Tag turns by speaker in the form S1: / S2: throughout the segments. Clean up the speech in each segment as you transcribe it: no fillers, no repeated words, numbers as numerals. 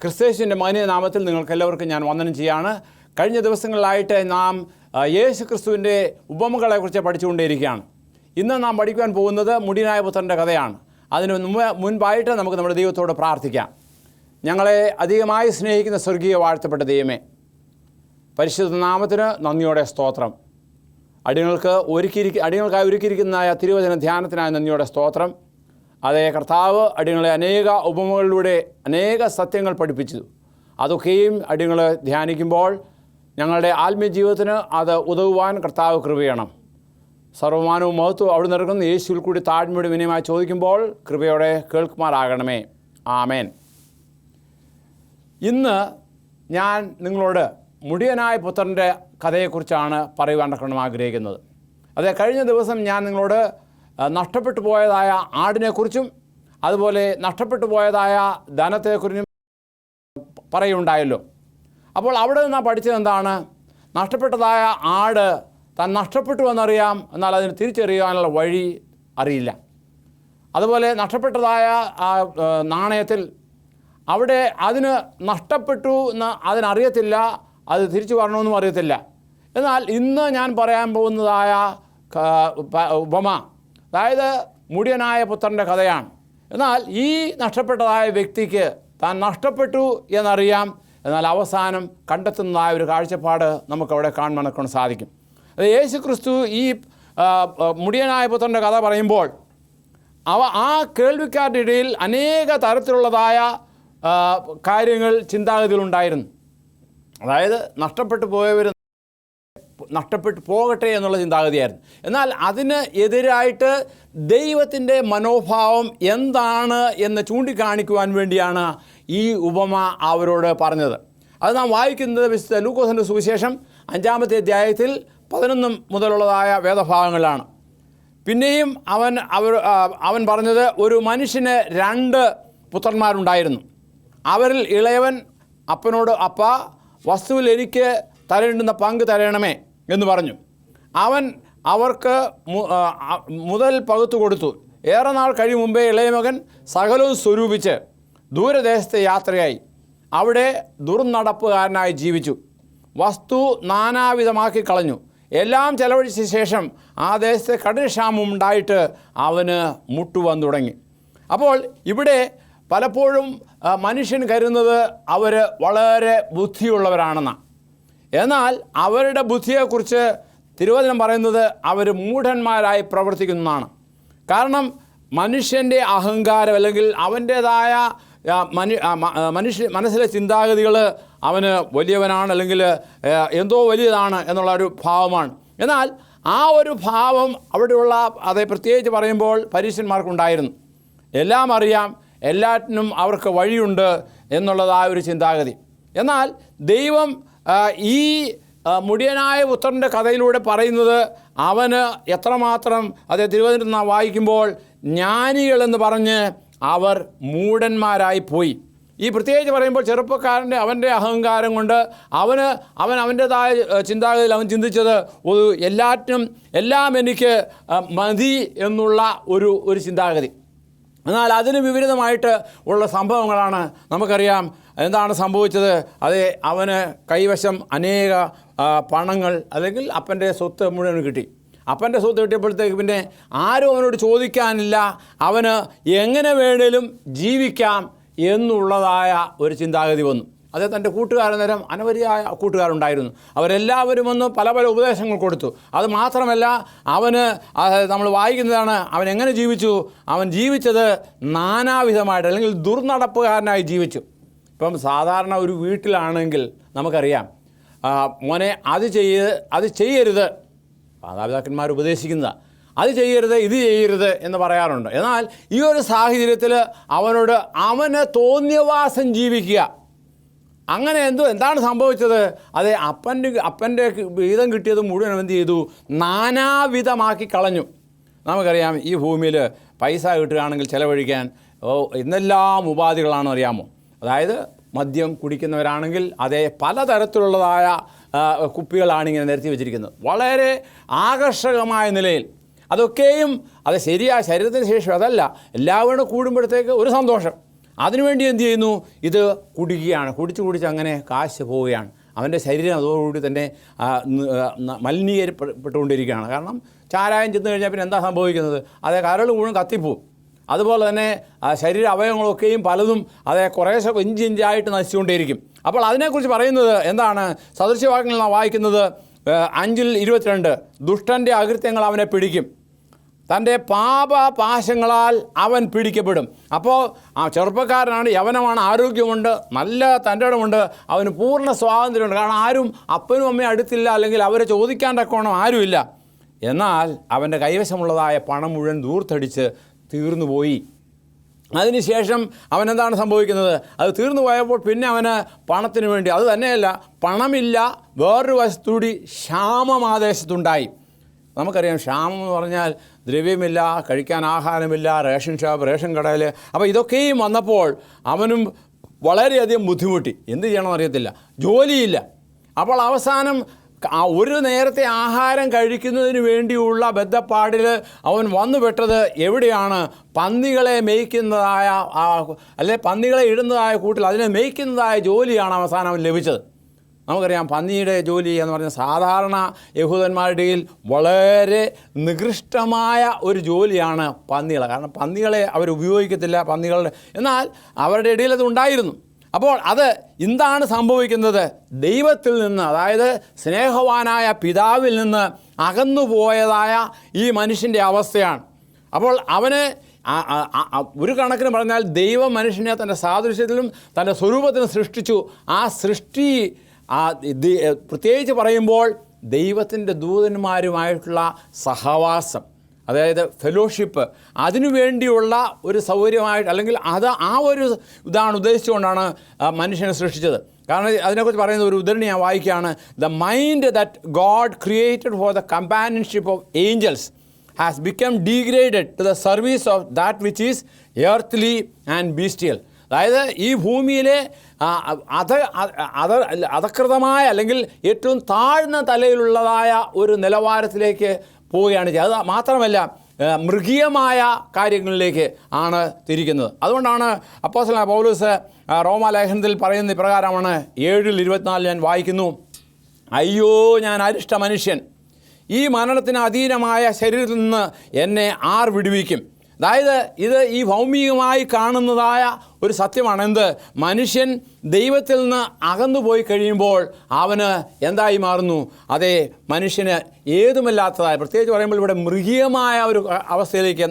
S1: ക്രിസ്തേശുവിൻ്റെ മാന്യ നാമത്തിൽ നിങ്ങൾക്കെല്ലാവർക്കും ഞാൻ വന്ദനം ചെയ്യാണ്. കഴിഞ്ഞ ദിവസങ്ങളിലായിട്ട് നാം യേശു ക്രിസ്തുവിൻ്റെ ഉപമകളെക്കുറിച്ച് പഠിച്ചുകൊണ്ടേയിരിക്കുകയാണ്. ഇന്ന് നാം പഠിക്കുവാൻ പോകുന്നത് മുടിയനായ പുത്രൻ്റെ കഥയാണ്. അതിന് മുൻപായിട്ട് നമുക്ക് നമ്മുടെ ദൈവത്തോട് പ്രാർത്ഥിക്കാം. ഞങ്ങളെ അധികമായി സ്നേഹിക്കുന്ന സ്വർഗീയ വാഴ്ത്തപ്പെട്ട ദൈവമേ, പരിശുദ്ധ നാമത്തിന് നന്ദിയോടെ സ്തോത്രം. അടിയങ്ങൾക്കായി ഒരുക്കിയിരിക്കുന്ന തിരുവചന ധ്യാനത്തിനായി നന്ദിയോടെ സ്തോത്രം. അതേ കർത്താവ് അടിയങ്ങളെ അനേക ഉപമകളിലൂടെ അനേക സത്യങ്ങൾ പഠിപ്പിച്ചു. അതൊക്കെയും അടിയങ്ങൾ ധ്യാനിക്കുമ്പോൾ ഞങ്ങളുടെ ആത്മീയ ജീവിതത്തിന് അത് ഉതകുവാൻ കർത്താവ് കൃപ ചെയ്യണം. സർവ്വമാനവും മഹത്വവും അവിടെ നിൽക്കുന്ന യേശുവിൽ കൂടി താഴ്മയുടെ വിനയമായി ചോദിക്കുമ്പോൾ കൃപയോടെ കേൾക്കുമാറാകണമേ. ആമേൻ. ഇന്ന് ഞാൻ നിങ്ങളോട് മുടിയനായ പുത്രൻ്റെ കഥയെക്കുറിച്ചാണ് പറയുവാൻ ആഗ്രഹിക്കുന്നത്. അതെ, കഴിഞ്ഞ ദിവസം ഞാൻ നിങ്ങളോട് നഷ്ടപ്പെട്ടു പോയതായ ആടിനെക്കുറിച്ചും അതുപോലെ നഷ്ടപ്പെട്ടു പോയതായ ധനത്തെക്കുറിച്ചും പറയുണ്ടായല്ലോ. അപ്പോൾ അവിടെ നിന്ന് പഠിച്ചത് എന്താണ്? നഷ്ടപ്പെട്ടതായ ആട് താൻ നഷ്ടപ്പെട്ടു എന്നറിയാം, എന്നാൽ അതിന് തിരിച്ചറിയാനുള്ള വഴി അറിയില്ല. അതുപോലെ നഷ്ടപ്പെട്ടതായ നാണയത്തിൽ അവിടെ അതിന് നഷ്ടപ്പെട്ടു എന്ന് അതിനറിയത്തില്ല, അത് തിരിച്ചു വരണമെന്നും അറിയത്തില്ല. എന്നാൽ ഇന്ന് ഞാൻ പറയാൻ പോകുന്നതായ ഉപമ, അതായത് മുടിയനായ പുത്രൻ്റെ കഥയാണ്. എന്നാൽ ഈ നഷ്ടപ്പെട്ടതായ വ്യക്തിക്ക് താൻ നഷ്ടപ്പെട്ടു എന്നറിയാം, എന്നാൽ അവസാനം കണ്ടെത്തുന്നതായ ഒരു കാഴ്ചപ്പാട് നമുക്കവിടെ കാണാൻ സാധിക്കും. അത് യേശു ക്രിസ്തു ഈ മുടിയനായ പുത്രൻ്റെ കഥ പറയുമ്പോൾ ആ കേൾവിക്കാരുടെ ഇടയിൽ അനേക തരത്തിലുള്ളതായ കാര്യങ്ങൾ ചിന്താഗതികളുണ്ടായിരുന്നു. അതായത് നഷ്ടപ്പെട്ടു പോയവർ നഷ്ടപ്പെട്ടു പോകട്ടെ എന്നുള്ള ചിന്താഗതിയായിരുന്നു. എന്നാൽ അതിന് എതിരായിട്ട് ദൈവത്തിൻ്റെ മനോഭാവം എന്താണ് എന്ന് ചൂണ്ടിക്കാണിക്കുവാൻ വേണ്ടിയാണ് ഈ ഉപമ അവരോട് പറഞ്ഞത്. അത് നാം വായിക്കുന്നത് വിശുദ്ധ ലൂക്കോസിൻ്റെ സുവിശേഷം 5-ാമത്തെ അധ്യായത്തിൽ 11 മുതലുള്ളതായ വേദഭാഗങ്ങളാണ്. പിന്നെയും അവൻ പറഞ്ഞത്, ഒരു മനുഷ്യന് 2 പുത്രന്മാരുണ്ടായിരുന്നു. അവരിൽ ഇളയവൻ അപ്പനോട്, അപ്പ, വസ്തുവിൽ എനിക്ക് തരേണ്ടുന്ന പങ്ക് തരണമേ എന്ന് പറഞ്ഞു. അവൻ അവർക്ക് മുതൽ പകുത്തു കൊടുത്തു. ഏറെ നാൾ കഴിയും മുമ്പേ ഇളയ മകൻ സകലവും സ്വരൂപിച്ച് ദൂരദേശത്തെ യാത്രയായി അവിടെ ദുർനടപ്പുകാരനായി ജീവിച്ചു. വസ്തു നാനാവിധമാക്കി കളഞ്ഞു. എല്ലാം ചെലവഴിച്ച ശേഷം ആ ദേശത്തെ കഠിനക്ഷാമം ഉണ്ടായിട്ട് അവന് മുട്ടുവന്നു തുടങ്ങി. അപ്പോൾ ഇവിടെ പലപ്പോഴും മനുഷ്യൻ കരുതുന്നത് അവർ വളരെ ബുദ്ധിയുള്ളവരാണെന്നാണ്. എന്നാൽ അവരുടെ ബുദ്ധിയെക്കുറിച്ച് തിരുവചനം പറയുന്നത് അവർ മൂഢന്മാരായി പ്രവർത്തിക്കുന്നതാണ്. കാരണം മനുഷ്യൻ്റെ അഹങ്കാരം അല്ലെങ്കിൽ അവൻ്റേതായ മനസ്സിലെ ചിന്താഗതികൾ അവന് വലിയവനാണ് അല്ലെങ്കിൽ എന്തോ വലിയതാണ് എന്നുള്ള ഒരു ഭാവമാണ്. എന്നാൽ ആ ഒരു ഭാവം അവിടെയുള്ള അതേ പ്രത്യേകിച്ച് പറയുമ്പോൾ പരീശന്മാർക്കുണ്ടായിരുന്നു. എല്ലാം അറിയാം, എല്ലാറ്റിനും അവർക്ക് വഴിയുണ്ട് എന്നുള്ളതായ ഒരു ചിന്താഗതി. എന്നാൽ ദൈവം ഈ മുടിയനായ പുത്രൻ്റെ കഥയിലൂടെ പറയുന്നത് അവന് എത്രമാത്രം അതേ തിരുവചനത്തിൽ നാം വായിക്കുമ്പോൾ ജ്ഞാനികളെന്ന് പറഞ്ഞ് അവർ മൂഢന്മാരായി പോയി. ഈ പ്രത്യേകിച്ച് പറയുമ്പോൾ ചെറുപ്പക്കാരൻ്റെ അവൻ്റെ അഹങ്കാരം കൊണ്ട് അവൻ്റേതായ ചിന്താഗതിയിൽ അവൻ ചിന്തിച്ചത് എല്ലാം എനിക്ക് മതി എന്നുള്ള ഒരു ചിന്താഗതി. എന്നാൽ അതിന് വിപരീതമായിട്ട് ഉള്ള സംഭവങ്ങളാണ് നമുക്കറിയാം. എന്താണ് സംഭവിച്ചത്? അതെ, അവന് കൈവശം അനേക പണങ്ങൾ അല്ലെങ്കിൽ അപ്പൻ്റെ സ്വത്ത് മുഴുവൻ കിട്ടി. അപ്പൻ്റെ സ്വത്ത് കിട്ടിയപ്പോഴത്തേക്ക് പിന്നെ ആരും അവനോട് ചോദിക്കാനില്ല, അവന് എങ്ങനെ വേണേലും ജീവിക്കാം എന്നുള്ളതായ ഒരു ചിന്താഗതി വന്നു. അതേ തൻ്റെ കൂട്ടുകാരനേരം അനവധിയായ കൂട്ടുകാരുണ്ടായിരുന്നു. അവരെല്ലാവരും വന്ന് പല പല ഉപദേശങ്ങൾ കൊടുത്തു. അത് മാത്രമല്ല, നമ്മൾ വായിക്കുന്നതാണ് അവൻ എങ്ങനെ ജീവിച്ചു. അവൻ ജീവിച്ചത് നാനാവിധമായിട്ട് അല്ലെങ്കിൽ ദുർനടപ്പുകാരനായി ജീവിച്ചു. ഇപ്പം സാധാരണ ഒരു വീട്ടിലാണെങ്കിൽ നമുക്കറിയാം, മോനെ അത് ചെയ്യരുത്, മാതാപിതാക്കന്മാർ ഉപദേശിക്കുന്നത് അത് ചെയ്യരുത്, ഇത് ചെയ്യരുത് എന്ന് പറയാറുണ്ട്. എന്നാൽ ഈ ഒരു സാഹചര്യത്തിൽ അവന് തോന്നിയവാസം ജീവിക്കുക. അങ്ങനെ എന്താണ് സംഭവിച്ചത്? അതെ, അപ്പൻ്റെ വീതം കിട്ടിയത് മുഴുവൻ എന്ത് ചെയ്തു? നാനാവിധമാക്കി കളഞ്ഞു. നമുക്കറിയാം, ഈ ഭൂമിയിൽ പൈസ കിട്ടുകയാണെങ്കിൽ ചിലവഴിക്കാൻ എന്തെല്ലാം ഉപാധികളാണെന്ന് അറിയാമോ? അതായത് മദ്യം കുടിക്കുന്നവരാണെങ്കിൽ അതേ പലതരത്തിലുള്ളതായ കുപ്പികളാണിങ്ങനെ നിരത്തി വെച്ചിരിക്കുന്നത്, വളരെ ആകർഷകമായ നിലയിൽ. അതൊക്കെയും അത് ശരിയായ ശരീരത്തിന് ശേഷം അതല്ല, എല്ലാവരും കൂടുമ്പോഴത്തേക്ക് ഒരു സന്തോഷം. അതിനുവേണ്ടി എന്ത് ചെയ്യുന്നു? ഇത് കുടിക്കുകയാണ്. കുടിച്ച് അങ്ങനെ കാശ് പോവുകയാണ്. അവൻ്റെ ശരീരം അതോടുകൂടി തന്നെ മലിനീകരിക്കപ്പെട്ടുകൊണ്ടിരിക്കുകയാണ്. കാരണം ചാരായം ചെന്ന് കഴിഞ്ഞാൽ പിന്നെ എന്താ സംഭവിക്കുന്നത്? അതേ കരൾ മുഴുവൻ കത്തിപ്പോവും. അതുപോലെ തന്നെ ശരീര അവയവങ്ങളൊക്കെയും പലതും അതേ കുറേശ്ശെ ഇഞ്ചായിട്ട് നശിച്ചുകൊണ്ടേയിരിക്കും. അപ്പോൾ അതിനെക്കുറിച്ച് പറയുന്നത് എന്താണ്? സദൃശ്യവാക്യങ്ങൾ നാം വായിക്കുന്നത് 5:22, ദുഷ്ടൻ്റെ അകൃത്യങ്ങൾ അവനെ പിടിക്കും, തൻ്റെ പാപപാശങ്ങളാൽ അവൻ പിടിക്കപ്പെടും. അപ്പോൾ ആ ചെറുപ്പക്കാരനാണ്, യവനമാണ്, ആരോഗ്യമുണ്ട്, നല്ല തൻ്റെ ഇടമുണ്ട്, അവന് പൂർണ്ണ സ്വാതന്ത്ര്യമുണ്ട്. കാരണം ആരും അപ്പനും അമ്മയും അടുത്തില്ല, അല്ലെങ്കിൽ അവരെ ചോദിക്കാൻ തക്കോണം ആരുമില്ല. എന്നാൽ അവൻ്റെ കൈവശമുള്ളതായ പണം മുഴുവൻ ദൂർത്തടിച്ച് തീർന്നുപോയി. അതിനുശേഷം അവനെന്താണ് സംഭവിക്കുന്നത്? അത് തീർന്നു പോയപ്പോൾ പിന്നെ അവന് പണത്തിന് വേണ്ടി, അത് തന്നെയല്ല, പണമില്ല, വേറൊരു വശത്തുകൂടി ക്ഷാമമാദേശത്തുണ്ടായി. നമുക്കറിയാം ക്ഷാമം എന്ന് പറഞ്ഞാൽ ദ്രവ്യമില്ല, കഴിക്കാൻ ആഹാരമില്ല, റേഷൻ ഷോപ്പ്, റേഷൻ കടയിൽ. അപ്പോൾ ഇതൊക്കെയും വന്നപ്പോൾ അവനും വളരെയധികം ബുദ്ധിമുട്ടി. എന്ത് ചെയ്യണമെന്ന് അറിയത്തില്ല, ജോലിയില്ല. അപ്പോൾ അവസാനം ഒരു നേരത്തെ ആഹാരം കഴിക്കുന്നതിന് വേണ്ടിയുള്ള ബദ്ധപ്പാടിൽ അവൻ വന്നുപെട്ടത് എവിടെയാണ്? പന്നികളെ മേയ്ക്കുന്നതായ അല്ലെ പന്നികളെ ഇടുന്നതായ കൂട്ടിൽ അതിനെ മേയ്ക്കുന്നതായ ജോലിയാണ് അവസാനം അവൻ ലഭിച്ചത്. നമുക്കറിയാം പന്നിയുടെ ജോലി എന്ന് പറഞ്ഞാൽ സാധാരണ യഹൂദന്മാരുടെ ഇടയിൽ വളരെ നികൃഷ്ടമായ ഒരു ജോലിയാണ് പന്നികളെ. കാരണം പന്നികളെ അവർ ഉപയോഗിക്കത്തില്ല, പന്നികളുടെ, എന്നാൽ അവരുടെ ഇടയിൽ അത് ഉണ്ടായിരുന്നു. അപ്പോൾ അത് എന്താണ് സംഭവിക്കുന്നത്? ദൈവത്തിൽ നിന്ന്, അതായത് സ്നേഹവാനായ പിതാവിൽ നിന്ന് അകന്നുപോയതായ ഈ മനുഷ്യൻ്റെ അവസ്ഥയാണ്. അപ്പോൾ അവന് ഒരു കണക്കിന് പറഞ്ഞാൽ ദൈവം മനുഷ്യനെ തൻ്റെ സാദൃശ്യത്തിലും തൻ്റെ സ്വരൂപത്തിലും സൃഷ്ടിച്ചു. ആ സൃഷ്ടി പ്രത്യേകിച്ച് പറയുമ്പോൾ ദൈവത്തിൻ്റെ ദൂതന്മാരുമായിട്ടുള്ള സഹവാസം, അതായത് ഫെലോഷിപ്പ്, അതിനുവേണ്ടിയുള്ള ഒരു സൗകര്യമായിട്ട്, അല്ലെങ്കിൽ ആ ഒരു ഇതാണ് ഉദ്ദേശിച്ചുകൊണ്ടാണ് മനുഷ്യനെ സൃഷ്ടിച്ചത്. കാരണം അതിനെക്കുറിച്ച് പറയുന്ന ഒരു ഉദ്ധരണി ഞാൻ വായിക്കുകയാണ്. The mind that God created for the companionship of angels has become degraded to the service of that which is earth and bestial. അതായത് ഈ ഭൂമിയിലെ അധകൃതമായ അല്ലെങ്കിൽ ഏറ്റവും താഴ്ന്ന തലയിലുള്ളതായ ഒരു നിലവാരത്തിലേക്ക് പോവുകയാണ് ചെയ്യുക. അത് മാത്രമല്ല മൃഗീയമായ കാര്യങ്ങളിലേക്ക് ആണ് തിരിക്കുന്നത്. അതുകൊണ്ടാണ് അപ്പോസ്തലനായ പൗലോസ് റോമാലേഖനത്തിൽ പറയുന്ന ഇപ്രകാരമാണ്. 7:24 ഞാൻ വായിക്കുന്നു, അയ്യോ ഞാൻ അരിഷ്ട മനുഷ്യൻ, ഈ മരണത്തിന് അധീനമായ ശരീരത്തിൽ നിന്ന് എന്നെ ആർ വിടുവിക്കും. അതായത് ഇത് ഈ ഭൗമികമായി കാണുന്നതായ ഒരു സത്യമാണ്. എന്ത്? മനുഷ്യൻ ദൈവത്തിൽ നിന്ന് അകന്നുപോയി കഴിയുമ്പോൾ അവന് എന്തായി മാറുന്നു? അതേ മനുഷ്യന് ഏതുമല്ലാത്തതായ, പ്രത്യേകിച്ച് പറയുമ്പോൾ ഇവിടെ മൃഗീയമായ ഒരു അവസ്ഥയിലേക്ക്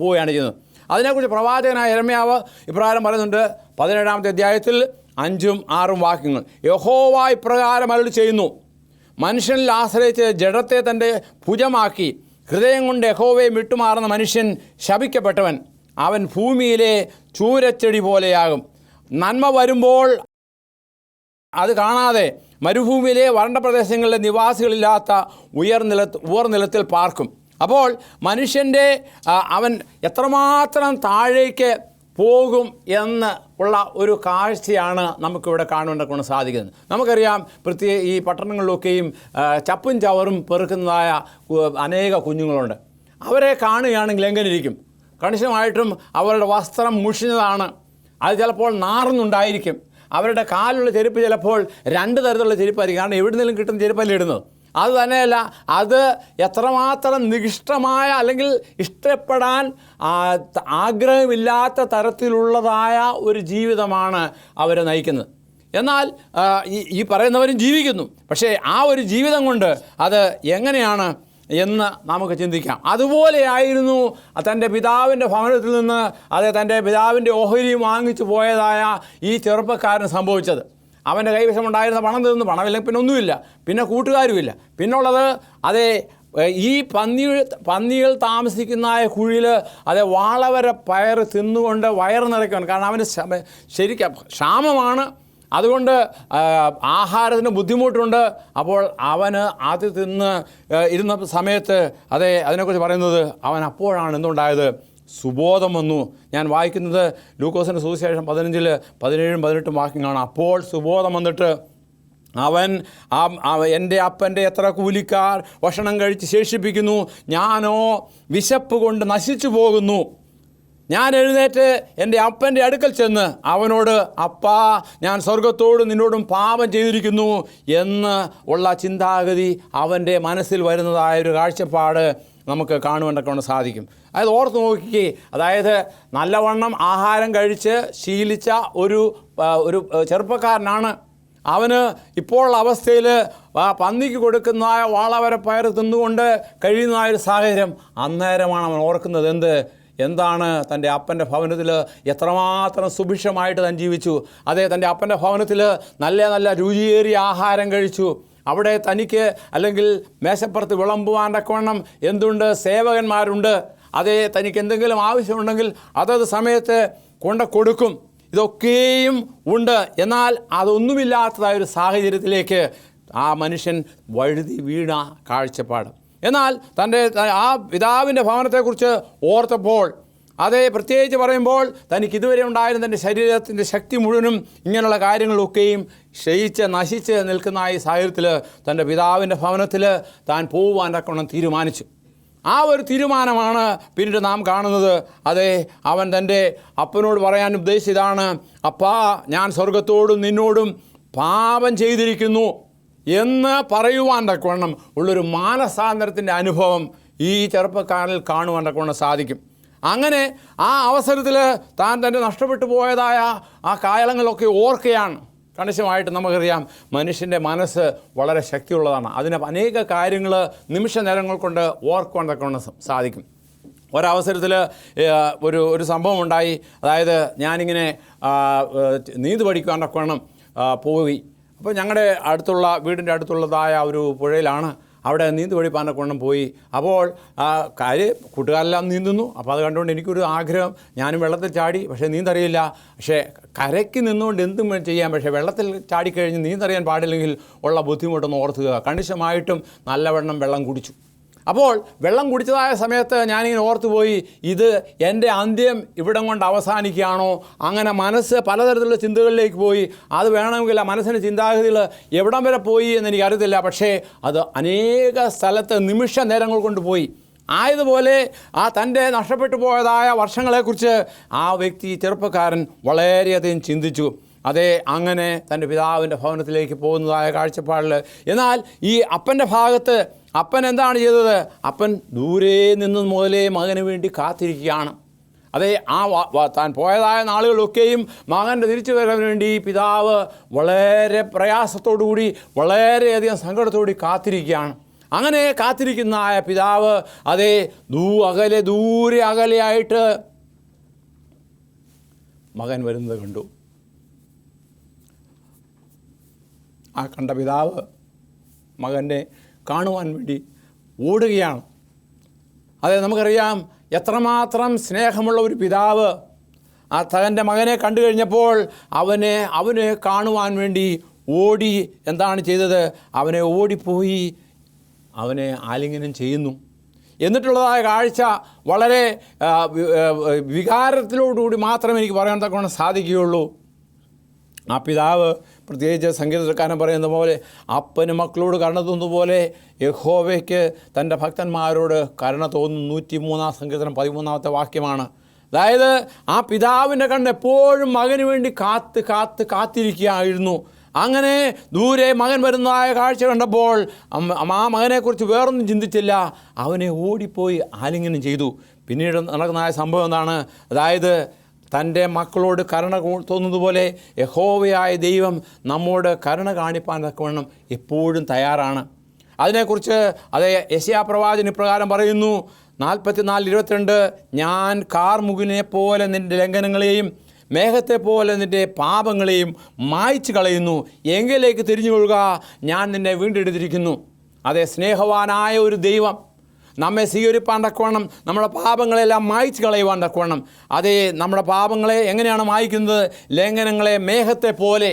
S1: പോവുകയാണ് ചെയ്യുന്നത്. അതിനെക്കുറിച്ച് പ്രവാചകനായ യിരെമ്യാവ് ഇപ്രകാരം പറയുന്നുണ്ട്. 17-ാമത്തെ അധ്യായത്തിൽ 5-6 വാക്യങ്ങൾ. യഹോവ ഇപ്രകാരം അരുളി ചെയ്യുന്നു, മനുഷ്യനിൽ ആശ്രയിച്ച് ജഡത്തെ തൻ്റെ ഭുജമാക്കി ഹൃദയം കൊണ്ട് യഹോവയെ വിട്ടുമാറുന്ന മനുഷ്യൻ ശപിക്കപ്പെട്ടവൻ, അവൻ ഭൂമിയിലെ ചൂരച്ചെടി പോലെയാകും. നന്മ വരുമ്പോൾ അത് കാണാതെ മരുഭൂമിയിലെ വരണ്ട പ്രദേശങ്ങളിലെ നിവാസികളില്ലാത്ത ഉയർനിലത്തിൽ പാർക്കും. അപ്പോൾ മനുഷ്യൻ്റെ അവൻ എത്രമാത്രം താഴേക്ക് പോകും എന്ന് ഉള്ള ഒരു കാഴ്ചയാണ് നമുക്കിവിടെ കാണുവാൻ സാധിക്കുന്നത്. നമുക്കറിയാം, ഈ പട്ടണങ്ങളിലൊക്കെയും ചപ്പും ചവറും പെറുക്കുന്നതായ അനേക കുഞ്ഞുങ്ങളുണ്ട്. അവരെ കാണുകയാണെങ്കിൽ എങ്ങനെ ഇരിക്കും? കണിശമായിട്ടും അവരുടെ വസ്ത്രം മുഷിഞ്ഞതാണ്, അത് ചിലപ്പോൾ നാറുന്നുണ്ടായിരിക്കും. അവരുടെ കാലുള്ള ചെരുപ്പ് ചിലപ്പോൾ 2 തരത്തിലുള്ള ചെരുപ്പായിരിക്കും. കാരണം എവിടുന്നെങ്കിലും കിട്ടുന്ന ചെരുപ്പല്ലേ ഇടുന്നത്. അത് തന്നെയല്ല, അത് എത്രമാത്രം നികൃഷ്ടമായ അല്ലെങ്കിൽ ഇഷ്ടപ്പെടാൻ ആഗ്രഹമില്ലാത്ത തരത്തിലുള്ളതായ ഒരു ജീവിതമാണ് അവർ നയിക്കുന്നത്. എന്നാൽ ഈ പറയുന്നവരും ജീവിക്കുന്നു. പക്ഷേ ആ ഒരു ജീവിതം കൊണ്ട് അത് എങ്ങനെയാണ് എന്ന് നമുക്ക് ചിന്തിക്കാം. അതുപോലെയായിരുന്നു തൻ്റെ പിതാവിൻ്റെ ഭവനത്തിൽ നിന്ന് തൻ്റെ പിതാവിൻ്റെ ഓഹരിയും വാങ്ങിച്ചു പോയതായ ഈ ചെറുപ്പക്കാരന് സംഭവിച്ചത്. അവൻ്റെ കൈവശമുണ്ടായിരുന്ന പണം തീർന്നു, പണമില്ലെങ്കിൽ പിന്നെ ഒന്നുമില്ല, പിന്നെ കൂട്ടുകാരുമില്ല. പിന്നുള്ളത് ഈ പന്നികൾ താമസിക്കുന്ന കുഴിയിൽ വാളവര പയർ തിന്നുകൊണ്ട് വയറ് നിറയ്ക്കുവാൻ. കാരണം അവന് ശരിക്കും ക്ഷാമമാണ്, അതുകൊണ്ട് ആഹാരത്തിന് ബുദ്ധിമുട്ടുണ്ട്. അപ്പോൾ അവന് അത് തിന്ന് ഇരുന്ന സമയത്ത് അതിനെക്കുറിച്ച് പറയുന്നത് അവൻ അപ്പോഴാണ് എന്തുണ്ടായത്? സുബോധം വന്നു. ഞാൻ വായിക്കുന്നത് ലൂക്കോസിൻ്റെ സുവിശേഷം 15-17-18 വാക്യങ്ങളാണ്. അപ്പോൾ സുബോധം വന്നിട്ട് അവൻ എൻ്റെ അപ്പൻ്റെ എത്ര കൂലിക്കാർ ഭക്ഷണം കഴിച്ച് ശേഷിപ്പിക്കുന്നു, ഞാനോ വിശപ്പ് കൊണ്ട് നശിച്ചു പോകുന്നു. ഞാൻ എഴുന്നേറ്റ് എൻ്റെ അപ്പൻ്റെ അടുക്കൽ ചെന്ന് അവനോട്, അപ്പാ, ഞാൻ സ്വർഗത്തോടും നിന്നോടും പാപം ചെയ്തിരിക്കുന്നു എന്ന് ഉള്ള ചിന്താഗതി അവൻ്റെ മനസ്സിൽ വരുന്നതായൊരു കാഴ്ചപ്പാട് നമുക്ക് കാണുവാനൊക്കെ സാധിക്കും. അതായത് ഓർത്ത് നോക്കിക്കേ, അതായത് നല്ലവണ്ണം ആഹാരം കഴിച്ച് ശീലിച്ച ഒരു ചെറുപ്പക്കാരനാണ്. അവന് ഇപ്പോഴുള്ള അവസ്ഥയിൽ പന്നിക്ക് കൊടുക്കുന്ന വാളവരപ്പയർ തിന്നുകൊണ്ട് കഴിയുന്നതായൊരു സാഹചര്യം. അന്നേരമാണ് അവൻ ഓർക്കുന്നത് എന്താണ് തൻ്റെ അപ്പൻ്റെ ഭവനത്തിൽ എത്രമാത്രം സുഭിക്ഷമായിട്ട് താൻ ജീവിച്ചു. അതേ, തൻ്റെ അപ്പൻ്റെ ഭവനത്തിൽ നല്ല നല്ല രുചിയേറിയ ആഹാരം കഴിച്ചു. അവിടെ തനിക്ക് അല്ലെങ്കിൽ മേശപ്പുറത്ത് വിളമ്പുവാൻ തക്കവണ്ണം എന്തുണ്ട്, സേവകന്മാരുണ്ട്. അതേ, തനിക്ക് എന്തെങ്കിലും ആവശ്യമുണ്ടെങ്കിൽ അതത് സമയത്ത് കൊണ്ട് കൊടുക്കും. ഇതൊക്കെയും ഉണ്ട്. എന്നാൽ അതൊന്നുമില്ലാത്തതായൊരു സാഹചര്യത്തിലേക്ക് ആ മനുഷ്യൻ വഴുതി വീണ കാഴ്ചപ്പാട്. എന്നാൽ തൻ്റെ ആ പിതാവിൻ്റെ ഭവനത്തെക്കുറിച്ച് ഓർത്തപ്പോൾ, അതേ, പ്രത്യേകിച്ച് പറയുമ്പോൾ തനിക്ക് ഇതുവരെ ഉണ്ടായിരുന്ന തൻ്റെ ശരീരത്തിൻ്റെ ശക്തി മുഴുവനും ഇങ്ങനെയുള്ള കാര്യങ്ങളൊക്കെയും ക്ഷയിച്ച് നശിച്ച് നിൽക്കുന്ന ഈ സാഹചര്യത്തിൽ തൻ്റെ പിതാവിൻ്റെ ഭവനത്തിൽ താൻ പോകുവാൻ തക്കവണ്ണം തീരുമാനിച്ചു. ആ ഒരു തീരുമാനമാണ് പിന്നീട് നാം കാണുന്നത്. അതെ, അവൻ തൻ്റെ അപ്പനോട് പറയാൻ ഉദ്ദേശിച്ചതാണ്, അപ്പാ, ഞാൻ സ്വർഗത്തോടും നിന്നോടും പാപം ചെയ്തിരിക്കുന്നു എന്ന് പറയുവാൻ തക്കവണ്ണം ഉള്ളൊരു മാനസാന്തരത്തിൻ്റെ അനുഭവം ഈ ചെറുപ്പക്കാരിൽ കാണുവാൻ തക്കവണ്ണം സാധിക്കും. അങ്ങനെ ആ അവസരത്തിൽ താൻ തൻ്റെ നഷ്ടപ്പെട്ടു പോയതായ ആ കാലങ്ങളൊക്കെ ഓർക്കുകയാണ്. കണിശമായിട്ട് നമുക്കറിയാം, മനുഷ്യൻ്റെ മനസ്സ് വളരെ ശക്തിയുള്ളതാണ്. അതിന് അനേക കാര്യങ്ങൾ നിമിഷ നേരങ്ങൾ കൊണ്ട് ഓർക്കുവാൻ തക്കവണ്ണം സാധിക്കും. ഒരവസരത്തിൽ ഒരു സംഭവം ഉണ്ടായി. അതായത് ഞാനിങ്ങനെ നീന്ത് പഠിക്കുവാൻ തക്കവണ്ണം പോയി. അപ്പോൾ ഞങ്ങളുടെ വീടിൻ്റെ അടുത്തുള്ളതായ ഒരു പുഴയിലാണ്. അവിടെ നീന്ത് പഠിപ്പാനൊക്കെ പോയി. അപ്പോൾ കൂട്ടുകാരെല്ലാം നീന്തുന്നു. അപ്പോൾ അത് കണ്ടുകൊണ്ട് എനിക്കൊരു ആഗ്രഹം, ഞാനും വെള്ളത്തിൽ ചാടി. പക്ഷേ നീന്തറിയില്ല. പക്ഷേ കരയ്ക്ക് നിന്നുകൊണ്ട് എന്തും ചെയ്യാം. പക്ഷേ വെള്ളത്തിൽ ചാടിക്കഴിഞ്ഞ് നീന്തറിയാൻ പാടില്ലെങ്കിൽ ഉള്ള ബുദ്ധിമുട്ടൊന്ന് ഓർത്തുക. കണിശമായിട്ടും നല്ലവണ്ണം വെള്ളം കുടിച്ചു. അപ്പോൾ വെള്ളം കുടിച്ചതായ സമയത്ത് ഞാനിങ്ങനെ ഓർത്തുപോയി, ഇത് എൻ്റെ അന്ത്യം ഇവിടം കൊണ്ട് അവസാനിക്കുകയാണോ? അങ്ങനെ മനസ്സ് പലതരത്തിലുള്ള ചിന്തകളിലേക്ക് പോയി. അത് വേണമെങ്കിൽ ആ മനസ്സിൻ്റെ ചിന്താഗതികൾ എവിടം വരെ പോയി എന്ന് എനിക്കറിയത്തില്ല. പക്ഷേ അത് അനേക സ്ഥലത്ത് നിമിഷ നേരങ്ങൾ കൊണ്ട് പോയി. ആയതുപോലെ ആ തൻ്റെ നഷ്ടപ്പെട്ടു പോയതായ വർഷങ്ങളെക്കുറിച്ച് ആ വ്യക്തി, ചെറുപ്പക്കാരൻ, വളരെയധികം ചിന്തിച്ചു. അതേ, അങ്ങനെ തൻ്റെ പിതാവിൻ്റെ ഭവനത്തിലേക്ക് പോകുന്നതായ കാഴ്ചപ്പാടിൽ. എന്നാൽ ഈ അപ്പൻ്റെ ഭാഗത്ത് അപ്പൻ എന്താണ് ചെയ്തത്? അപ്പൻ ദൂരെ നിന്ന് മുതലേ മകന് വേണ്ടി കാത്തിരിക്കുകയാണ്. അതേ, താൻ പോയതായ നാളുകളൊക്കെയും മകൻ്റെ തിരിച്ചു വരാൻ വേണ്ടി പിതാവ് വളരെ പ്രയാസത്തോടുകൂടി, വളരെയധികം സങ്കടത്തോടുകൂടി കാത്തിരിക്കുകയാണ്. അങ്ങനെ കാത്തിരിക്കുന്ന പിതാവ് അതേ ദൂരെ അകലെയായിട്ട് മകൻ വരുന്നത് കണ്ടു. ആ കണ്ട പിതാവ് മകനെ കാണുവാൻ വേണ്ടി ഓടുകയാണ്. അതെ, നമുക്കറിയാം എത്രമാത്രം സ്നേഹമുള്ള ഒരു പിതാവ് ആ തൻ്റെ മകനെ കണ്ടു കഴിഞ്ഞപ്പോൾ അവനെ കാണുവാൻ വേണ്ടി ഓടി. എന്താണ് ചെയ്തത്? അവനെ ഓടിപ്പോയി അവനെ ആലിംഗനം ചെയ്യുന്നു. എന്നിട്ടുള്ളതായ കാഴ്ച വളരെ വികാരത്തിലോടുകൂടി മാത്രമേ എനിക്ക് പറയാൻ തക്കവണ്ണം സാധിക്കുകയുള്ളൂ. ആ പിതാവ്, പ്രത്യേകിച്ച് സംഗീതക്കാരൻ പറയുന്ന പോലെ, അപ്പന് മക്കളോട് കരുണ തോന്നുന്നതുപോലെ യഹോവയ്ക്ക് തൻ്റെ ഭക്തന്മാരോട് കരുണ തോന്നുന്നു. 103 സങ്കീർത്തനം 13 വാക്യമാണ്. അതായത് ആ പിതാവിൻ്റെ കണ്ണ് എപ്പോഴും മകന് വേണ്ടി കാത്തിരിക്കുകയായിരുന്നു. അങ്ങനെ ദൂരെ മകൻ വരുന്നതായ കാഴ്ച കണ്ടപ്പോൾ ആ മകനെക്കുറിച്ച് വേറൊന്നും ചിന്തിച്ചില്ല, അവനെ ഓടിപ്പോയി ആലിംഗനം ചെയ്തു. പിന്നീട് നടക്കുന്നതായ സംഭവം എന്താണ്? അതായത് തൻ്റെ മക്കളോട് കരുണ തോന്നുന്നതുപോലെ യഹോവയായ ദൈവം നമ്മോട് കരുണ കാണിപ്പാൻ തക്കവണ്ണം എപ്പോഴും തയ്യാറാണ്. അതിനെക്കുറിച്ച് യെശയ്യാ പ്രവാചകൻ ഇപ്രകാരം പറയുന്നു, 44:22, ഞാൻ കാർമുകിലിനെ പോലെ നിൻ്റെ ലംഘനങ്ങളെയും മേഘത്തെ പോലെ നിൻ്റെ പാപങ്ങളെയും മായ്ച്ചു കളയുന്നു. എങ്കിലേക്ക് തിരിഞ്ഞു കൊള്ളുക, ഞാൻ നിന്നെ വീണ്ടെടുത്തിരിക്കുന്നു. അതേ, സ്നേഹവാനായ ഒരു ദൈവം നമ്മെ സ്വീകരിപ്പാൻ തക്കവണ്ണം, നമ്മുടെ പാപങ്ങളെല്ലാം മായ്ച്ചു കളയുവാൻ തക്കവണ്ണം. അതേ, നമ്മുടെ പാപങ്ങളെ എങ്ങനെയാണ് മായ്ക്കുന്നത്? ലംഘനങ്ങളെ മേഘത്തെ പോലെ.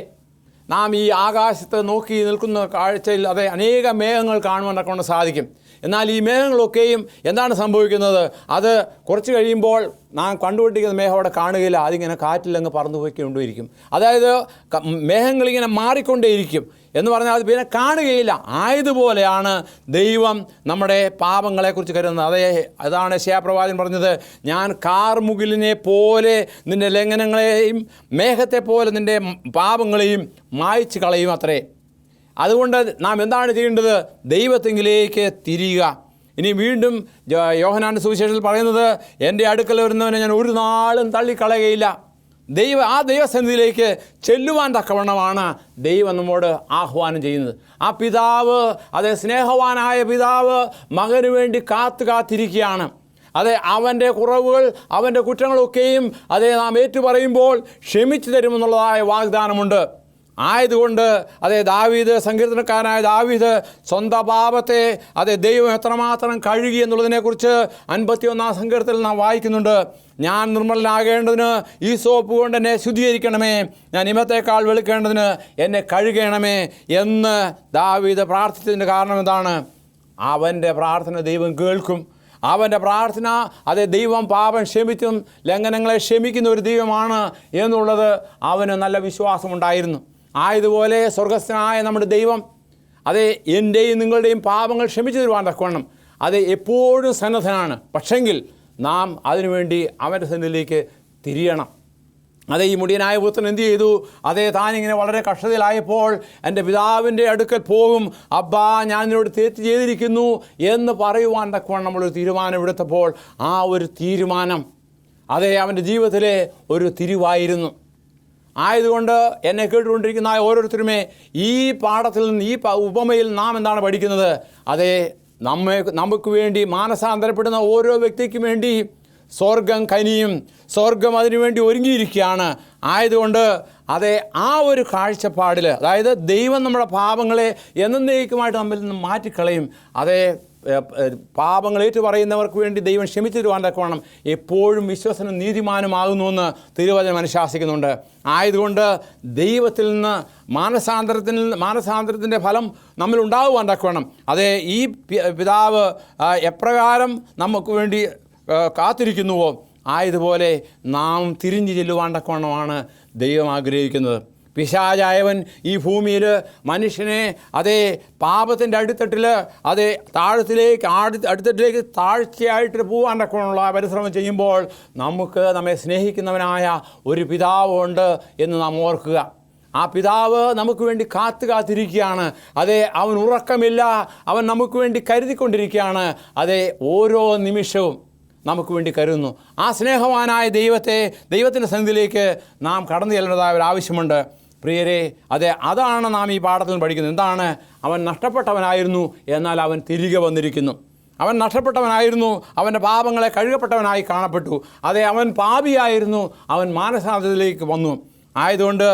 S1: നാം ഈ ആകാശത്ത് നോക്കി നിൽക്കുന്ന കാഴ്ചയിൽ അനേക മേഘങ്ങൾ കാണുവാൻ തക്കവണ്ണം സാധിക്കും. എന്നാൽ ഈ മേഘങ്ങളൊക്കെയും എന്താണ് സംഭവിക്കുന്നത്? അത് കുറച്ച് കഴിയുമ്പോൾ നാം കണ്ടുകൊണ്ടിരിക്കുന്ന മേഘം അവിടെ കാണുകയില്ല, അതിങ്ങനെ കാറ്റിലങ്ങ് പറന്നു പോയിക്കൊണ്ടിരിക്കും. അതായത് മേഘങ്ങളിങ്ങനെ മാറിക്കൊണ്ടേയിരിക്കും എന്ന് പറഞ്ഞാൽ അത് പിന്നെ കാണുകയില്ല. ആയതുപോലെയാണ് ദൈവം നമ്മുടെ പാപങ്ങളെക്കുറിച്ച് കരുതുന്നത്. അതാണ് യെശയ്യാപ്രവാചകൻ പറഞ്ഞത്, ഞാൻ കാർമുകിലിനെ പോലെ നിൻ്റെ ലംഘനങ്ങളെയും മേഘത്തെ പോലെ നിൻ്റെ പാപങ്ങളെയും മായ്ച്ചു കളയും അത്രേ. അതുകൊണ്ട് നാം എന്താണ് ചെയ്യേണ്ടത്? ദൈവത്തെങ്കിലേക്ക് തിരിയുക. ഇനി വീണ്ടും യോഹന്നാന്റെ സുവിശേഷത്തിൽ പറയുന്നത്, എൻ്റെ അടുക്കൽ വരുന്നവനെ ഞാൻ ഒരു നാളും തള്ളിക്കളയുകയില്ല. ആ ദൈവസന്നിധിയിലേക്ക് ചെല്ലുവാൻ തക്കവണ്ണമാണ് ദൈവം നമ്മോട് ആഹ്വാനം ചെയ്യുന്നത്. ആ പിതാവ്, സ്നേഹവാനായ പിതാവ് മകന് വേണ്ടി കാത്തിരിക്കുകയാണ്. അവൻ്റെ കുറവുകൾ, അവൻ്റെ കുറ്റങ്ങളൊക്കെയും നാം ഏറ്റുപറയുമ്പോൾ ക്ഷമിച്ചു തരുമെന്നുള്ളതായ വാഗ്ദാനമുണ്ട്. ആയതുകൊണ്ട് ദാവീദ്, സങ്കീർത്തനക്കാരനായ ദാവീദ് സ്വന്തം പാപത്തെ ദൈവം എത്രമാത്രം കഴുകി എന്നുള്ളതിനെക്കുറിച്ച് 51-ാം സങ്കീർത്തനത്തിൽ നാം വായിക്കുന്നുണ്ട്. ഞാൻ നിർമ്മലനാകേണ്ടതിന് ഈ സോപ്പ് കൊണ്ട് എന്നെ ശുദ്ധീകരിക്കണമേ, ഞാൻ ഹിമത്തേക്കാൾ വെളുക്കേണ്ടതിന് എന്നെ കഴുകണമേ എന്ന് ദാവീദ് പ്രാർത്ഥിച്ചതിൻ്റെ കാരണം എന്താണ്? അവൻ്റെ പ്രാർത്ഥന ദൈവം കേൾക്കും. അവൻ്റെ പ്രാർത്ഥന ദൈവം പാപം ക്ഷമിച്ചും ലംഘനങ്ങളെ ക്ഷമിക്കുന്ന ഒരു ദൈവമാണ് എന്നുള്ളത് അവന് നല്ല വിശ്വാസമുണ്ടായിരുന്നു. ആയതുപോലെ സ്വർഗസ്ഥനായ നമ്മുടെ ദൈവം എൻ്റെയും നിങ്ങളുടെയും പാപങ്ങൾ ക്ഷമിച്ചു തരുവാൻ തക്കവണ്ണം എപ്പോഴും സന്നദ്ധനാണ്. പക്ഷെങ്കിൽ നാം അതിനുവേണ്ടി അവൻ്റെ സന്നിധിയിലേക്ക് തിരിയണം. ഈ മുടിയനായ പുത്രൻ എന്ത് ചെയ്തു? താനിങ്ങനെ വളരെ കഷ്ടതയിലായപ്പോൾ എൻ്റെ പിതാവിൻ്റെ അടുക്കൽ പോകും, അബ്ബാ ഞാൻ നിന്നോട് തെറ്റ് ചെയ്തിരിക്കുന്നു എന്ന് പറയുവാൻ തക്കവണ്ണം നമ്മളൊരു തീരുമാനമെടുത്തപ്പോൾ ആ ഒരു തീരുമാനം അവൻ്റെ ജീവിതത്തിലെ ഒരു തിരിവായിരുന്നു. ആയതുകൊണ്ട് എന്നെ കേട്ടുകൊണ്ടിരിക്കുന്ന ഓരോരുത്തരുമേ ഈ പാഠത്തിൽ നിന്ന്, ഈ ഉപമയിൽ നാം എന്താണ് പഠിക്കുന്നത്? നമുക്ക് വേണ്ടി മാനസാന്തരപ്പെടുന്ന ഓരോ വ്യക്തിക്കും വേണ്ടി സ്വർഗം കനിയും, സ്വർഗം അതിനുവേണ്ടി ഒരുങ്ങിയിരിക്കുകയാണ്. ആയതുകൊണ്ട് ആ ഒരു കാഴ്ചപ്പാടിൽ ദൈവം നമ്മുടെ പാപങ്ങളെ എന്നേക്കുമായിട്ട് നമ്മിൽ നിന്ന് മാറ്റിക്കളയും. പാപങ്ങൾ ഏറ്റുപറയുന്നവർക്ക് വേണ്ടി ദൈവം ക്ഷമിച്ചു തരുവാൻ തക്കവണ്ണം എപ്പോഴും വിശ്വസനും നീതിമാനുമാകുന്നുവെന്ന് തിരുവചനം അനുശാസിക്കുന്നുണ്ട്. ആയതുകൊണ്ട് ദൈവത്തിൽ നിന്ന് മാനസാന്തരത്തിൻ്റെ ഫലം നമ്മിൽ ഉണ്ടാകുവാൻ തക്കവണ്ണം ഈ പിതാവ് എപ്രകാരം നമുക്ക് വേണ്ടി കാത്തിരിക്കുന്നുവോ ആയതുപോലെ നാം തിരിഞ്ഞു ചെല്ലുവാൻ തക്കവണ്ണമാണ് ദൈവം ആഗ്രഹിക്കുന്നത്. പിശാചായവൻ ഈ ഭൂമിയിൽ മനുഷ്യനെ പാപത്തിൻ്റെ അടിത്തട്ടിൽ അടിത്തട്ടിലേക്ക് താഴ്ചയായിട്ട് പോകാൻ തക്കവണ്ണമുള്ള പരിശ്രമം ചെയ്യുമ്പോൾ നമ്മെ സ്നേഹിക്കുന്നവനായ ഒരു പിതാവുണ്ട് എന്ന് നാം ഓർക്കുക. ആ പിതാവ് നമുക്ക് വേണ്ടി കാത്തിരിക്കുകയാണ്. അവൻ ഉറക്കമില്ല, അവൻ നമുക്ക് വേണ്ടി കരുതിക്കൊണ്ടിരിക്കുകയാണ്. ഓരോ നിമിഷവും നമുക്ക് വേണ്ടി കരുതുന്നു. ആ സ്നേഹവാനായ ദൈവത്തിൻ്റെ സന്നിധിയിലേക്ക് നാം കടന്നു ചെല്ലേണ്ടതായ ഒരു ആവശ്യമുണ്ട്. പ്രിയരെ, അതാണ് നാം ഈ പാഠത്തിൽ പഠിക്കുന്നത്. എന്താണ്? അവൻ നഷ്ടപ്പെട്ടവനായിരുന്നു, എന്നാൽ അവൻ തിരികെ വന്നിരിക്കുന്നു. അവൻ നഷ്ടപ്പെട്ടവനായിരുന്നു, അവൻ്റെ പാപങ്ങളെ കഴുകപ്പെട്ടവനായി കാണപ്പെട്ടു. അവൻ പാപിയായിരുന്നു, അവൻ മാനസാന്തരത്തിലേക്ക് വന്നു. ആയതുകൊണ്ട്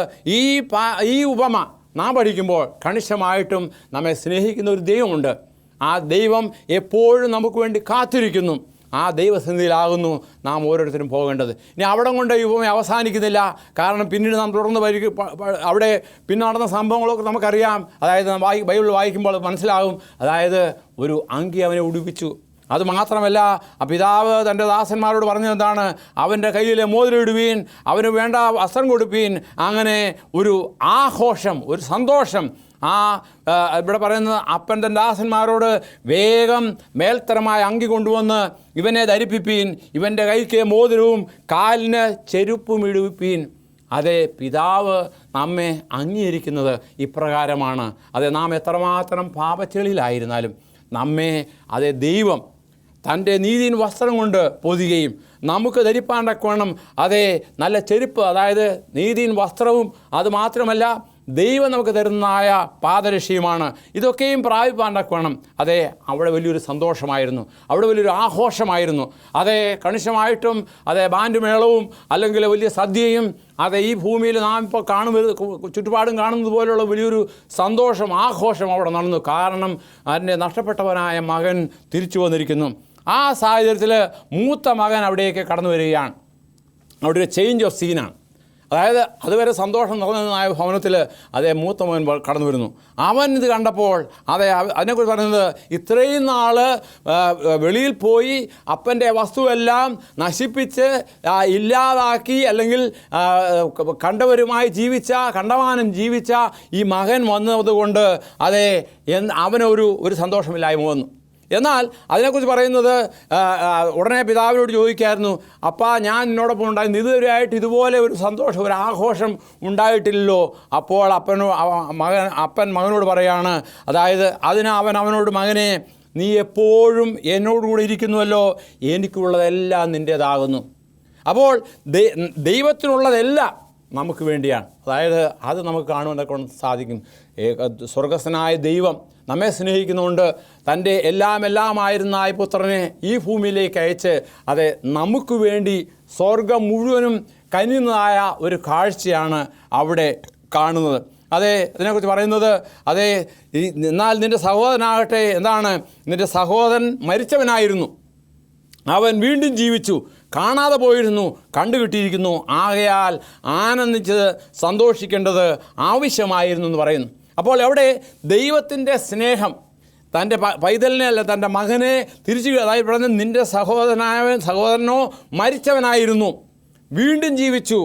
S1: ഈ ഉപമ നാം പഠിക്കുമ്പോൾ കണിശമായിട്ടും നമ്മെ സ്നേഹിക്കുന്ന ഒരു ദൈവമുണ്ട്. ആ ദൈവം എപ്പോഴും നമുക്ക് വേണ്ടി കാത്തിരിക്കുന്നു. ആ ദൈവസന്നിധിയിലാകുന്നു നാം ഓരോരുത്തരും പോകേണ്ടത്. ഇനി അവിടെ കൊണ്ട് ഈ ഉപമ അവസാനിക്കുന്നില്ല. കാരണം പിന്നീട് നാം തുടർന്ന് അവിടെ പിന്നെ നടന്ന സംഭവങ്ങളൊക്കെ നമുക്കറിയാം. ബൈബിൾ വായിക്കുമ്പോൾ മനസ്സിലാകും. ഒരു അങ്കി അവനെ ഉടുപ്പിച്ചു. അതുമാത്രമല്ല, ആ പിതാവ് തൻ്റെ ദാസന്മാരോട് പറഞ്ഞത് എന്താണ്? അവൻ്റെ കയ്യിലെ മോതിരം, അവന് വേണ്ട വസ്ത്രം കൊടുപ്പീൻ. അങ്ങനെ ഒരു ആഘോഷം, ഒരു സന്തോഷം. ഇവിടെ പറയുന്നത് അപ്പൻ്റെ ദാസന്മാരോട് വേഗം മേൽത്തരമായ അങ്കി കൊണ്ടുവന്ന് ഇവനെ ധരിപ്പിപ്പീൻ, ഇവൻ്റെ കൈക്ക് മോതിരവും കാലിന് ചെരുപ്പും ഇടുവിപ്പീൻ. പിതാവ് നമ്മെ അംഗീകരിക്കുന്നത് ഇപ്രകാരമാണ്. നാം എത്രമാത്രം പാപച്ചെളിയിലായിരുന്നാലും നമ്മെ ദൈവം തൻ്റെ നീതിൻ വസ്ത്രം കൊണ്ട് പൊതിയുകയും നമുക്ക് ധരിപ്പാൻ തക്കവണ്ണം നല്ല ചെരുപ്പ്, നീതിൻ വസ്ത്രവും അതുമാത്രമല്ല ദൈവം നമുക്ക് തരുന്നതായ പാദരക്ഷയുമാണ്. ഇതൊക്കെയും പ്രാപിപ്പാൻ തക്കവണ്ണം അവിടെ വലിയൊരു സന്തോഷമായിരുന്നു, അവിടെ വലിയൊരു ആഘോഷമായിരുന്നു. കണിശമായിട്ടും ബാൻഡ് മേളവും അല്ലെങ്കിൽ വലിയ സദ്യയും ഈ ഭൂമിയിൽ നാം ഇപ്പോൾ ചുറ്റുപാടും കാണുന്നത് പോലെയുള്ള വലിയൊരു സന്തോഷം, ആഘോഷം അവിടെ നടന്നു. കാരണം അതിൻ്റെ നഷ്ടപ്പെട്ടവനായ മകൻ തിരിച്ചു വന്നിരിക്കുന്നു. ആ സാഹചര്യത്തിൽ മൂത്ത മകൻ അവിടേക്ക് കടന്നു വരികയാണ്. അവിടെ ഒരു ചേഞ്ച് ഓഫ് സീനാണ്. അതായത് അതുവരെ സന്തോഷം നിറഞ്ഞതായ ഭവനത്തിൽ അതേ മൂത്ത മകൻ കടന്നു വരുന്നു. അവൻ ഇത് കണ്ടപ്പോൾ അതിനെക്കുറിച്ച് പറയുന്നത്, ഇത്രയും നാൾ വെളിയിൽ പോയി അപ്പൻ്റെ വസ്തുവെല്ലാം നശിപ്പിച്ച് ഇല്ലാതാക്കി, അല്ലെങ്കിൽ കണ്ടവരുമായി കണ്ടമാനം ജീവിച്ച ഈ മകൻ വന്നതുകൊണ്ട് അവനൊരു സന്തോഷമില്ലായ്മ വന്നു. എന്നാൽ അതിനെക്കുറിച്ച് പറയുന്നത്, ഉടനെ പിതാവിനോട് ചോദിക്കായിരുന്നു, അപ്പാ ഞാൻ നിന്നോടൊപ്പം ഉണ്ടായിരുന്നു, ഇതുവരെയായിട്ട് ഇതുപോലെ ഒരു സന്തോഷം, ഒരു ആഘോഷം ഉണ്ടായിട്ടില്ലല്ലോ. അപ്പോൾ അപ്പൻ മകനോട് പറയാണ്, അതായത് അവനോട്, മകനെ, നീ എപ്പോഴും എന്നോടുകൂടി ഇരിക്കുന്നുവല്ലോ, എനിക്കുള്ളതെല്ലാം നിൻ്റേതാകുന്നു. അപ്പോൾ ദൈവത്തിനുള്ളതെല്ലാം നമുക്ക് വേണ്ടിയാണ്. അതായത് അത് നമുക്ക് കാണുവാനൊക്കെ സാധിക്കും. സ്വർഗസ്ഥനായ ദൈവം നമ്മെ സ്നേഹിക്കുന്നുകൊണ്ട് തൻ്റെ എല്ലാമായിരുന്ന ആ പുത്രനെ ഈ ഭൂമിയിലേക്ക് അയച്ച് നമുക്ക് വേണ്ടി സ്വർഗം മുഴുവനും കനിയുന്നതായ ഒരു കാഴ്ചയാണ് അവിടെ കാണുന്നത്. ഇതിനെക്കുറിച്ച് പറയുന്നത്, എന്നാൽ നിൻ്റെ സഹോദരനാകട്ടെ, നിൻ്റെ സഹോദരൻ മരിച്ചവനായിരുന്നു, അവൻ വീണ്ടും ജീവിച്ചു, കാണാതെ പോയിരുന്നു, കണ്ടുകിട്ടിയിരിക്കുന്നു, ആകയാൽ ആനന്ദിച്ച് സന്തോഷിക്കേണ്ടത് ആവശ്യമായിരുന്നു എന്ന് പറയുന്നു. അപ്പോൾ അവിടെ ദൈവത്തിൻ്റെ സ്നേഹം തൻ്റെ പൈതലിനെ അല്ല, തൻ്റെ മകനെ തിരിച്ചു, അതായത് പറയുന്നത്, നിൻ്റെ സഹോദരനോ മരിച്ചവനായിരുന്നു, വീണ്ടും ജീവിച്ചു,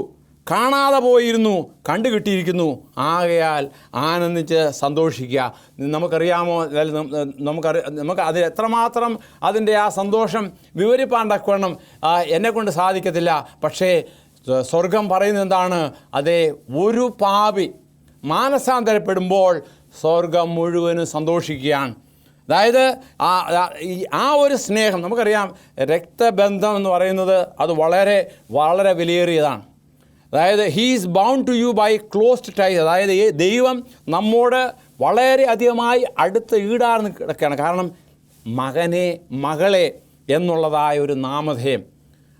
S1: കാണാതെ പോയിരുന്നു, കണ്ടുകിട്ടിയിരിക്കുന്നു, ആകയാൽ ആനന്ദിച്ച് സന്തോഷിക്കുക. നമുക്കറിയാമോ, നമുക്ക് അത് എത്രമാത്രം അതിൻ്റെ ആ സന്തോഷം വിവരിപ്പാൻ തക്കവണ്ണം എന്നെക്കൊണ്ട് സാധിക്കത്തില്ല. പക്ഷേ സ്വർഗം പറയുന്നത് എന്താണ്? ഒരു പാപി മാനസാന്തരപ്പെടുമ്പോൾ സ്വർഗം മുഴുവനും സന്തോഷിക്കുകയാണ്. അതായത് ആ ഒരു സ്നേഹം, നമുക്കറിയാം രക്തബന്ധം എന്ന് പറയുന്നത് അത് വളരെ വളരെ വിലയേറിയതാണ്. അതായത് he's bound to you by closed ties. അതായത് ദൈവം നമ്മോട് വളരെ അധികമായി അടുത്ത് ഈടാർന്ന് കിടക്കുകയാണ്. കാരണം മകനെ, മകളെ എന്നുള്ളതായ ഒരു നാമധേയം,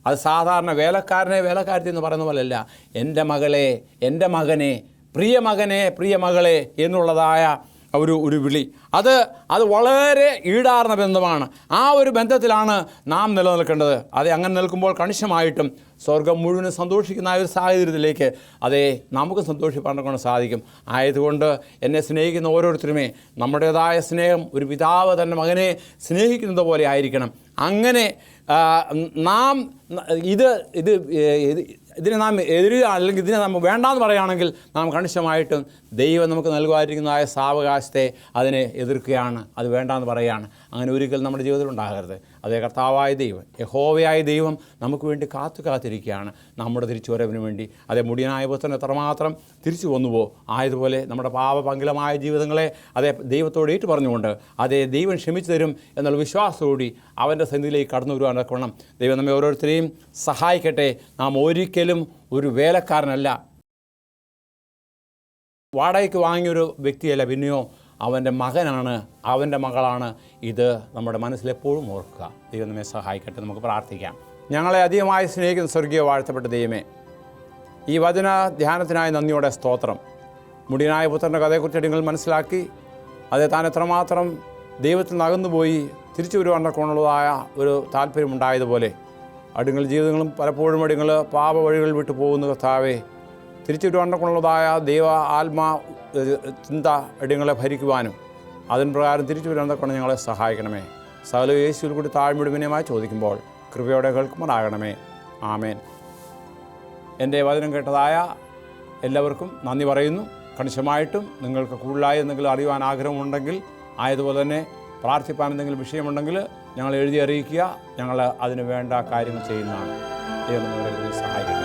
S1: അത് സാധാരണ വേലക്കാരത്തി എന്ന് പറയുന്ന പോലെയല്ല. എൻ്റെ മകളെ, എൻ്റെ മകനെ, പ്രിയ മകനെ, പ്രിയ മകളെ എന്നുള്ളതായ ഒരു വിളി, അത് വളരെ ഈടാർന്ന ബന്ധമാണ്. ആ ഒരു ബന്ധത്തിലാണ് നാം നിലനിൽക്കേണ്ടത്. അങ്ങനെ നിൽക്കുമ്പോൾ കണിശമായിട്ടും സ്വർഗം മുഴുവനും സന്തോഷിക്കുന്ന ആ ഒരു സാഹചര്യത്തിലേക്ക് നമുക്ക് സന്തോഷിപ്പാൻ കൊണ്ട് സാധിക്കും. ആയതുകൊണ്ട് എന്നെ സ്നേഹിക്കുന്ന ഓരോരുത്തരുമേ നമ്മുടേതായ സ്നേഹം ഒരു പിതാവ് തൻ്റെ മകനെ സ്നേഹിക്കുന്നത് പോലെ ആയിരിക്കണം. അങ്ങനെ നാം ഇതിനെ നാം അല്ലെങ്കിൽ ഇതിനെ നാം വേണ്ടാന്ന് പറയുകയാണെങ്കിൽ നാം കണിശമായിട്ടും ദൈവം നമുക്ക് നൽകുമായിരിക്കുന്നതായ സാവകാശത്തെ അതിനെ എതിർക്കുകയാണ്, അത് വേണ്ടാന്ന് പറയുകയാണ്. അങ്ങനെ ഒരിക്കലും നമ്മുടെ ജീവിതത്തിൽ ഉണ്ടാകരുത്. കർത്താവായ ദൈവം, യഹോവയായ ദൈവം നമുക്ക് വേണ്ടി കാത്തിരിക്കുകയാണ്, നമ്മുടെ തിരിച്ചുവരവിന് വേണ്ടി. മുടിയനായ പുത്രൻ എത്രമാത്രം തിരിച്ചു വന്നുവോ, ആയതുപോലെ നമ്മുടെ പാപപങ്കിലമായ ജീവിതങ്ങളെ ദൈവത്തോട് ഏറ്റു പറഞ്ഞുകൊണ്ട് ദൈവം ക്ഷമിച്ചു തരും എന്നുള്ള വിശ്വാസത്തോടെ അവൻ്റെ സന്നിധിയിലേക്ക് കടന്നു വരുവാൻ തക്കവണ്ണം ദൈവം നമ്മെ ഓരോരുത്തരെയും സഹായിക്കട്ടെ. നാം ഒരിക്കലും ഒരു വേലക്കാരനല്ല, വാടകയ്ക്ക് വാങ്ങിയൊരു വ്യക്തിയല്ല, പിന്നെയോ അവൻ്റെ മകനാണ്, അവൻ്റെ മകളാണ്. ഇത് നമ്മുടെ മനസ്സിലെപ്പോഴും ഓർക്കുക. ദൈവം നമ്മെ സഹായിക്കട്ടെ. നമുക്ക് പ്രാർത്ഥിക്കാം. ഞങ്ങളെ അധികമായി സ്നേഹിക്കുന്ന സ്വർഗീയ വാഴ്ത്തപ്പെട്ട ദൈവമേ, ഈ വചന ധ്യാനത്തിനായി നന്ദിയോടെ സ്തോത്രം. മുടിയനായ പുത്രൻ്റെ കഥയെക്കുറിച്ച് നിങ്ങൾ മനസ്സിലാക്കി, താൻ എത്രമാത്രം ദൈവത്തിൽ നിന്ന് അകന്നുപോയി തിരിച്ചു വരുവാനുള്ളതായ ഒരു താല്പര്യമുണ്ടായതുപോലെ അടിങ്ങളുടെ ജീവിതങ്ങളും പലപ്പോഴും അടിങ്ങൾ പാപ വഴികളിൽ വിട്ടു പോകുന്ന കർത്താവേ, തിരിച്ചു വരുവാനുള്ളതായ ദൈവ ആത്മാ ചിന്ത അടിങ്ങളെ ഭരിക്കുവാനും അതിന് പ്രകാരം തിരിച്ചു വരുവാനൊക്കെ ഞങ്ങളെ സഹായിക്കണമേ. സകല യേശുവിൽ കൂടി താഴ്മയുടെ വിനയമായി ചോദിക്കുമ്പോൾ കൃപയോടെ കേൾക്കുമാറാകണമേ. ആമേൻ. എൻ്റെ വചനം കേട്ടതായ എല്ലാവർക്കും നന്ദി പറയുന്നു. കണിശമായിട്ടും നിങ്ങൾക്ക് കൂടുതലായി എന്തെങ്കിലും അറിയുവാൻ ആഗ്രഹമുണ്ടെങ്കിൽ, ആയതുപോലെ തന്നെ പ്രാർത്ഥിപ്പാൻ എന്തെങ്കിലും വിഷയമുണ്ടെങ്കിൽ ഞങ്ങൾ എഴുതി അറിയിക്കുക. ഞങ്ങൾ അതിന് വേണ്ട കാര്യങ്ങൾ ചെയ്യുന്നതാണ്. ദൈവം നമ്മളെ സഹായിക്കും.